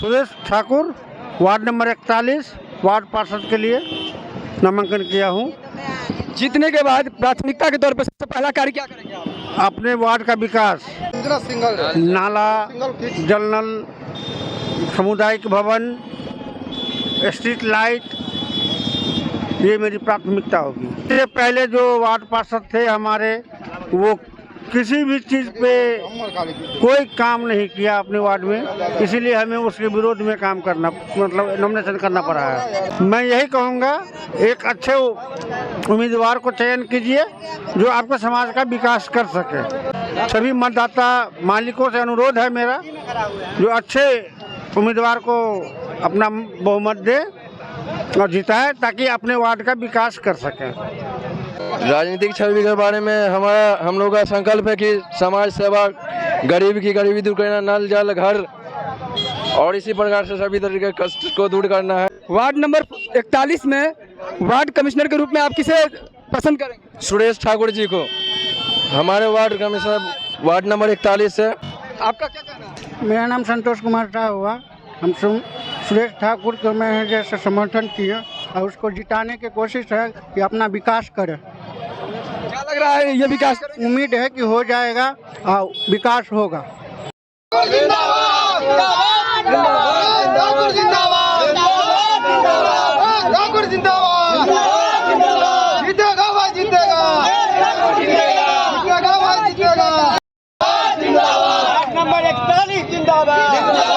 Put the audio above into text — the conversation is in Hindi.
Suresh Thakur, ward number 41, ward पार्षद के लिए नामांकन किया हूँ। जीतने के बाद प्राथमिकता के तौर पर सबसे पहला कार्य क्या करेंगे आप? अपने वार्ड का विकास, नाला, जल नल, सामुदायिक भवन, स्ट्रीट लाइट, ये मेरी प्राथमिकता होगी। इससे पहले जो वार्ड पार्षद थे हमारे, वो किसी भी चीज़ पे कोई काम नहीं किया अपने वार्ड में, इसीलिए हमें उसके विरोध में काम करना, मतलब नॉमिनेशन करना पड़ा है। मैं यही कहूँगा, एक अच्छे उम्मीदवार को चयन कीजिए जो आपके समाज का विकास कर सके। सभी मतदाता मालिकों से अनुरोध है मेरा, जो अच्छे उम्मीदवार को अपना बहुमत दे और जिताए, ताकि अपने वार्ड का विकास कर सकें। राजनीतिक छवि के बारे में हम लोग का संकल्प है कि समाज सेवा, गरीब की गरीबी दूर करना, नल जल घर और इसी प्रकार से सभी तरह के कष्ट को दूर करना है। वार्ड नंबर 41 में वार्ड कमिश्नर के रूप में आप किसे पसंद करेंगे? सुरेश ठाकुर जी को हमारे वार्ड कमिश्नर वार्ड नंबर 41 से। आपका क्या कहना है? मेरा नाम संतोष कुमार शाह हुआ। हम सुरेश ठाकुर को मैं जैसे समर्थन किया और उसको जिताने की कोशिश है कि अपना विकास करे। क्या लग रहा है ये विकास करेंगे? उम्मीद है कि हो जाएगा और विकास होगा। नंबर 41 जिंदाबाद।